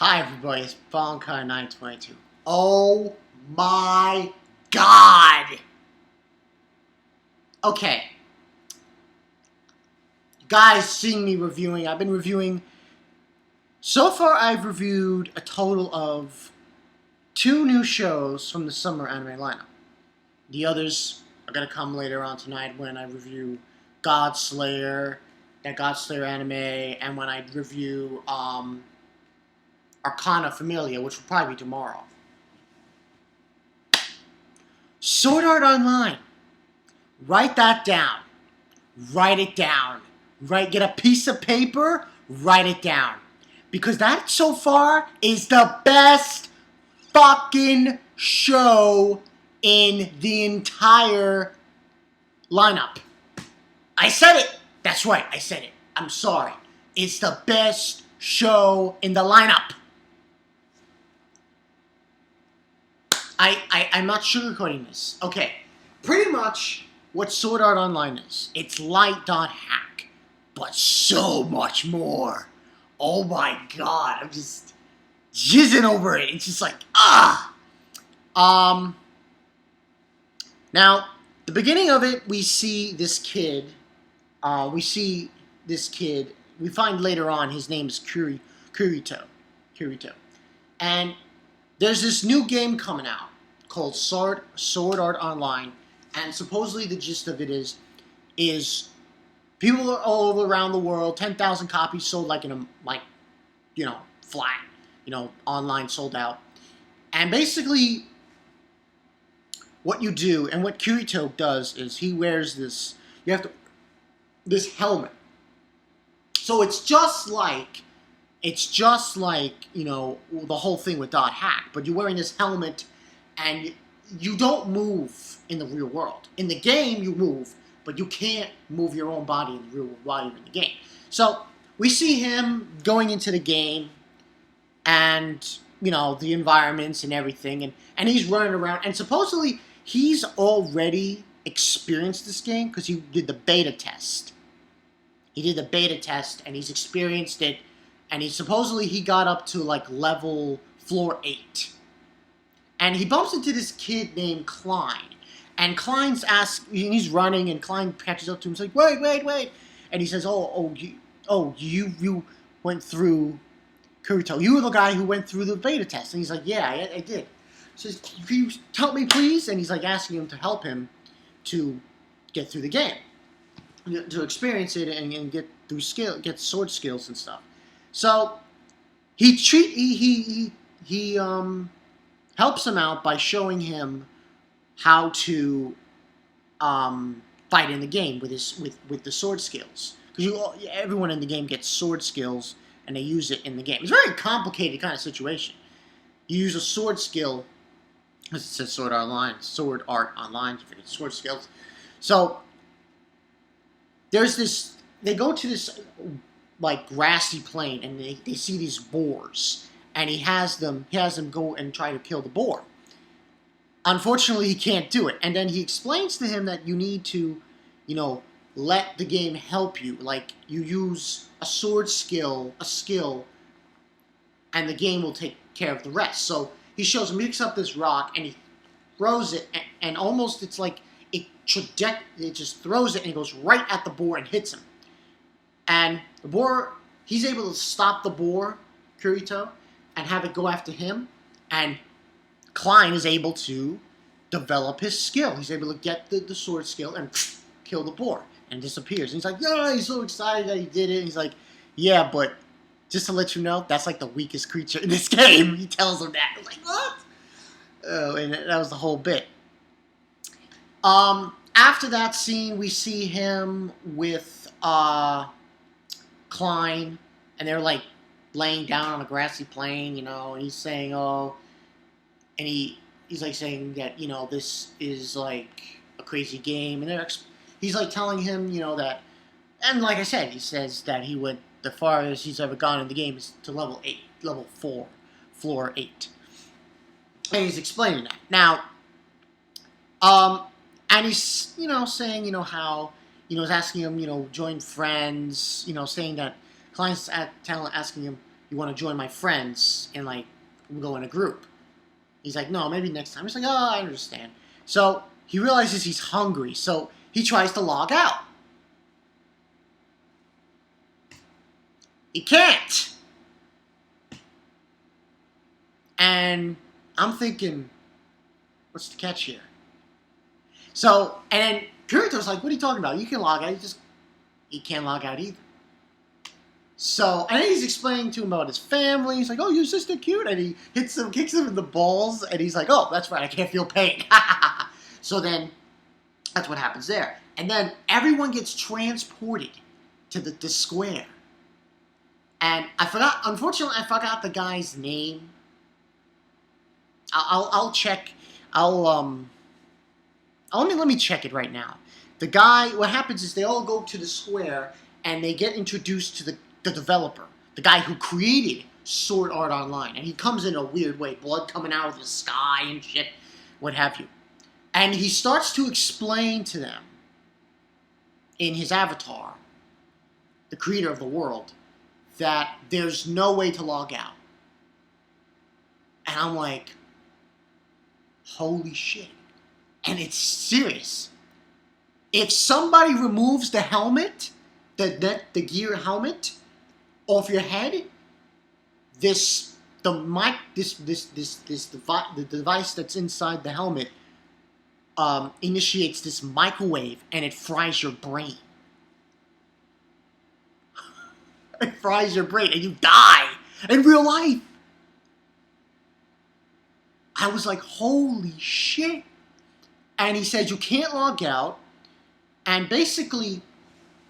Hi everybody, it's Bonkai922. Oh my god! Okay. Guys, seeing me reviewing, I've been reviewing... So far I've reviewed a total of 2 new shows from the summer anime lineup. The others are going to come later on tonight when I review God Slayer, that God Slayer anime, and when I review Arcana Familia, which will probably be tomorrow. Sword Art Online. Write that down. Write it down. Get a piece of paper, write it down. Because that so far is the best fucking show in the entire lineup. I said it. That's right, I said it. I'm sorry. It's the best show in the lineup. I'm not sugarcoating this. Okay, pretty much what Sword Art Online is. It's light.hack, but so much more. Oh my god, I'm just jizzing over it. It's just like, ah! Now, the beginning of it, we see this kid. We find later on his name is Kirito. And there's this new game coming out called Sword Art Online, and supposedly the gist of it is people all around the world, 10,000 copies sold flat, online sold out. And basically what you do and what Kirito does is he wears this helmet. So it's just like the whole thing with .hack, but you're wearing this helmet and you don't move in the real world. In the game, you move, but you can't move your own body in the real world while you're in the game. So we see him going into the game and, the environments and everything, and he's running around, and supposedly he's already experienced this game because he did the beta test. He did the beta test, and he's experienced it, and he got up to, level floor 8. And he bumps into this kid named Klein. And he's running, and Klein catches up to him, he's like, wait. And he says, you went through Kirito. You were the guy who went through the beta test. And he's like, yeah, I did. He says, can you help me, please? And he's, asking him to help him to get through the game. To experience it and get sword skills and stuff. So he helps him out by showing him how to fight in the game with the sword skills, because everyone in the game gets sword skills and they use it in the game. It's a very complicated kind of situation. You use a sword skill. It says Sword Art Online. You forget sword skills. So there's this. They go to this grassy plain, and they see these boars, and he has them go and try to kill the boar. Unfortunately, he can't do it, and then he explains to him that you need to, let the game help you. You use a skill, and the game will take care of the rest. So he shows him, he picks up this rock, and he throws it, and almost it's like it just throws it, and it goes right at the boar and hits him. And the boar, he's able to stop the boar, Kirito, and have it go after him. And Klein is able to develop his skill. He's able to get the sword skill and kill the boar. And disappears. And he's like, yeah, he's so excited that he did it. And he's like, yeah, but just to let you know, that's the weakest creature in this game. He tells him that. I was like, what? Oh, and that was the whole bit. After that scene, we see him with Klein, and they're laying down on a grassy plain, and he's saying, and he's saying that, this is a crazy game, and he's telling him, that, and like I said, he says that he went, the farthest he's ever gone in the game is to level 4, floor 8. And he's explaining that. Now, and he's, saying, how, he's asking him, join friends, saying that Klein's asking him, you want to join my friends and like we'll go in a group. He's like, no, maybe next time. He's like, oh, I understand. So he realizes he's hungry, so he tries to log out. He can't. And I'm thinking, what's the catch here? So, and then Kirito's like, what are you talking about? You can log out. He can't log out either. So, and then he's explaining to him about his family. He's like, oh, your sister cute. And he kicks him in the balls. And he's like, oh, that's right. I can't feel pain. So then, that's what happens there. And then everyone gets transported to the square. And unfortunately, I forgot the guy's name. I'll check. Let me check it right now. The guy, what happens is they all go to the square and they get introduced to the developer, the guy who created Sword Art Online. And he comes in a weird way, blood coming out of the sky and shit, what have you. And he starts to explain to them in his avatar, the creator of the world, that there's no way to log out. And I'm like, holy shit. And it's serious. If somebody removes the helmet, the gear helmet, off your head, the device that's inside the helmet initiates this microwave and it fries your brain. It fries your brain and you die in real life. I was like, holy shit. And he says you can't log out. And basically,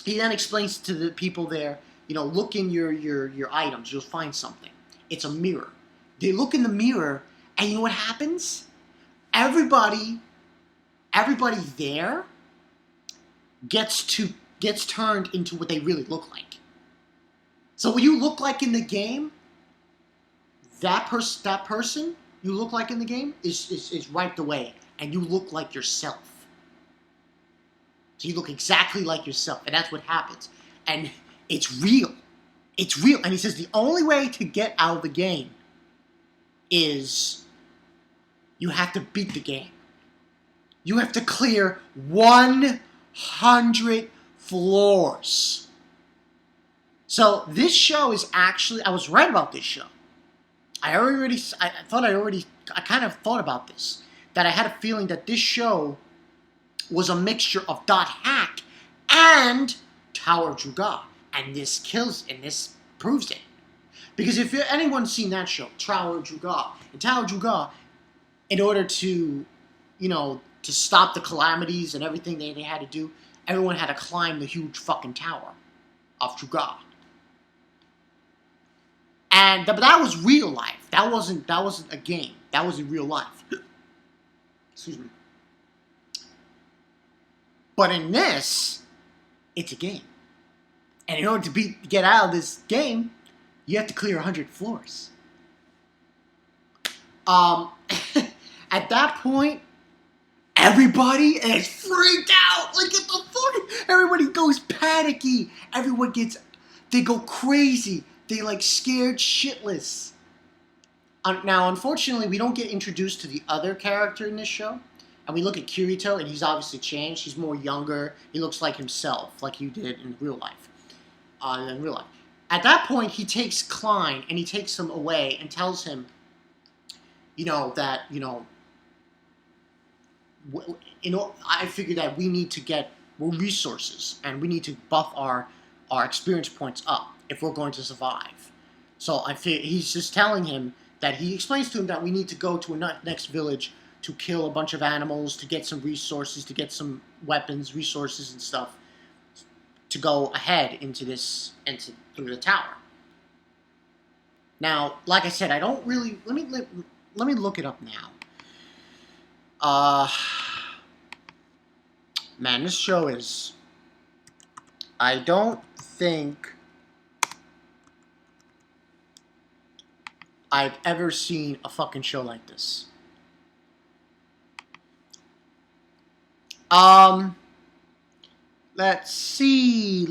he then explains to the people there, look in your items. You'll find something. It's a mirror. They look in the mirror, and you know what happens? Everybody there gets turned into what they really look like. So what you look like in the game, that person you look like in the game is wiped away, and you look like yourself. So you look exactly like yourself, and that's what happens. And it's real. It's real. And he says the only way to get out of the game is you have to beat the game. You have to clear 100 floors. So this show is actually, I was right about this show. I kind of thought about this. That I had a feeling that this show was a mixture of Dot Hack and Tower of Druga. And this proves it. Because if anyone's seen that show, Tower of Druga, in Tower of Druga, in order to, to stop the calamities and everything they had to do, everyone had to climb the huge fucking tower of Druga. But that was real life. That wasn't a game. That was in real life. Excuse me. But in this, it's a game. And in order to get out of this game, you have to clear 100 floors. At that point, everybody is freaked out. Like, what the fuck? Everybody goes panicky. They go crazy. They scared shitless. Now, unfortunately, we don't get introduced to the other character in this show. And we look at Kirito, and he's obviously changed. He's more younger. He looks like himself, like you did in real life. At that point, he takes Klein, and he takes him away and tells him, that, I figured that we need to get more resources, and we need to buff our experience points up if we're going to survive. So he's just telling him that he explains to him that we need to go to a next village to kill a bunch of animals, to get some resources, to get some weapons, resources and stuff, to go ahead through the tower. Now, like I said, I don't really. Let me look it up now. Man, this show is. I don't think I've ever seen a fucking show like this. Let's see.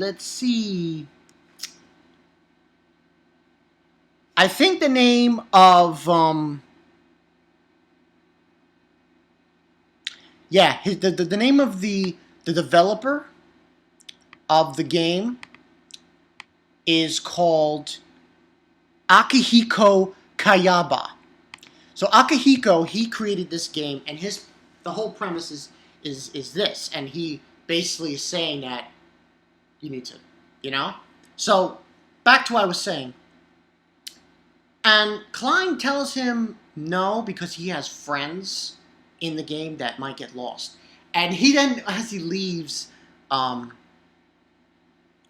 I think the name of the name of the developer of the game is called Akihiko Kayaba. So Akihiko, he created this game, and the whole premise is this, and he basically is saying that you need to, you know. So back to what I was saying, and Klein tells him no because he has friends in the game that might get lost, and he then, as he leaves,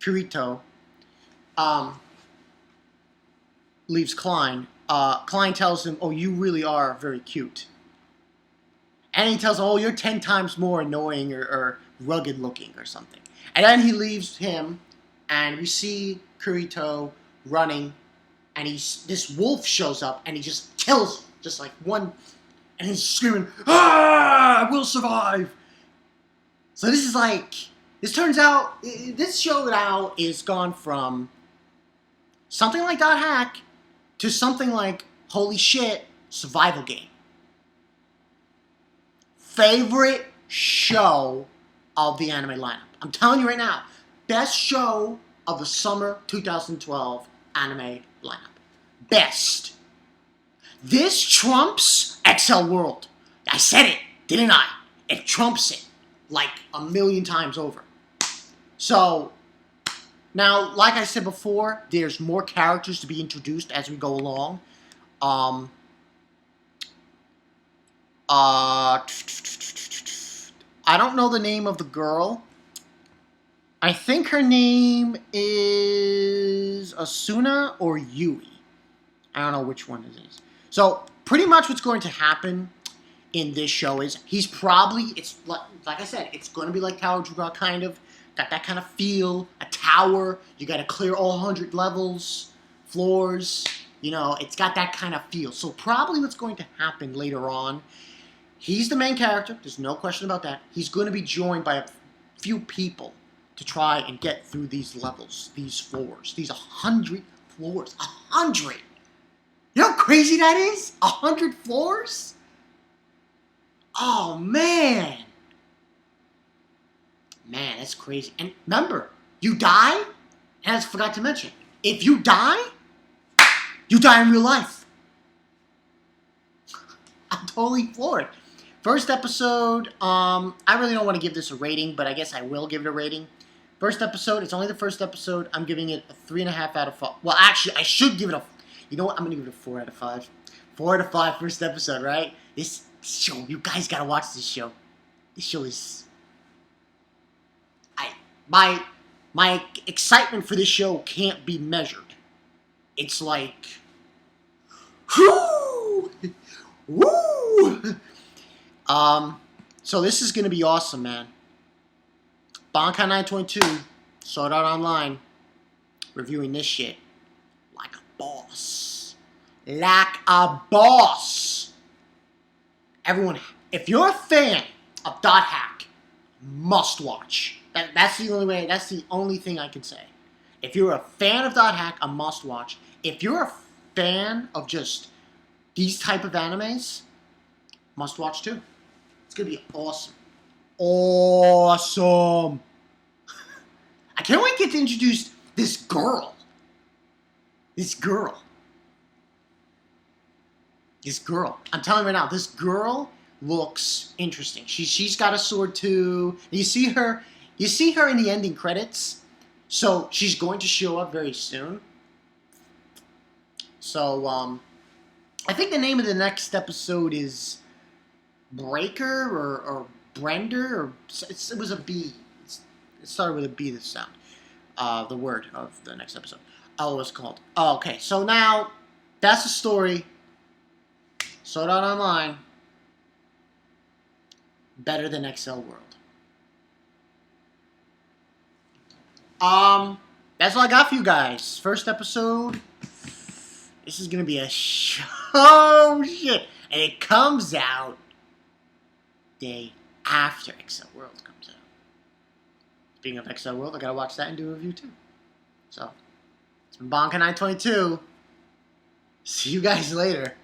Kirito, leaves Klein. Klein tells him, "Oh, you really are very cute." And he tells him, "Oh, you're 10 times more annoying or rugged looking or something." And then he leaves him, and we see Kirito running, and this wolf shows up, and he just kills him, just like one, and he's screaming, "Ah, I will survive!" So this turns out, this show now is gone from something like Dot Hack to something like, holy shit, survival game. Favorite show of the anime lineup. I'm telling you right now, best show of the summer 2012 anime lineup. Best. This trumps XL World. I said it, didn't I? It trumps it like a million times over. So, now, like I said before, there's more characters to be introduced as we go along. I don't know the name of the girl. I think her name is Asuna or Yui. I don't know which one it is. So, pretty much what's going to happen in this show is it's like I said, it's going to be like Tower Druga kind of. Got that kind of feel, a tower, you got to clear all 100 levels, floors, it's got that kind of feel. So probably what's going to happen later on, he's the main character, there's no question about that. He's going to be joined by a few people to try and get through these levels, these floors, these 100 floors, 100! You know how crazy that is? 100 floors? Oh, man! Man, that's crazy. And remember, you die, and I forgot to mention, if you die in real life. I'm totally floored. First episode, I really don't want to give this a rating, but I guess I will give it a rating. First episode, it's only the first episode. I'm giving it a 3.5 out of 5. Well, actually, I should give it you know what? I'm going to give it a 4 out of 5. 4 out of 5, first episode, right? This show, you guys got to watch this show. This show is... My excitement for this show can't be measured. It's like, whoo, woo. So this is gonna be awesome, man. Bankai 922, Sword Art Online, reviewing this shit like a boss, Everyone, if you're a fan of Dot Hack, must watch. That's the only thing I can say. If you're a fan of Dot Hack, a must watch. If you're a fan of just these type of animes, must watch too. It's gonna be awesome. Awesome. I can't wait to get to introduce this girl. This girl. I'm telling you right now, this girl looks interesting. She's got a sword too. You see her in the ending credits. So she's going to show up very soon. So I think the name of the next episode is Breaker or Brender, or it was a B. It started with a B, this sound. The word of the next episode. Oh, it was called. Oh, okay. So now that's the story. Sword Art Online. Better than XL World. That's all I got for you guys. First episode. This is gonna be a show shit. And it comes out day after XL World comes out. Speaking of XL World, I gotta watch that and do a review too. So, it's been Bonka 922. See you guys later.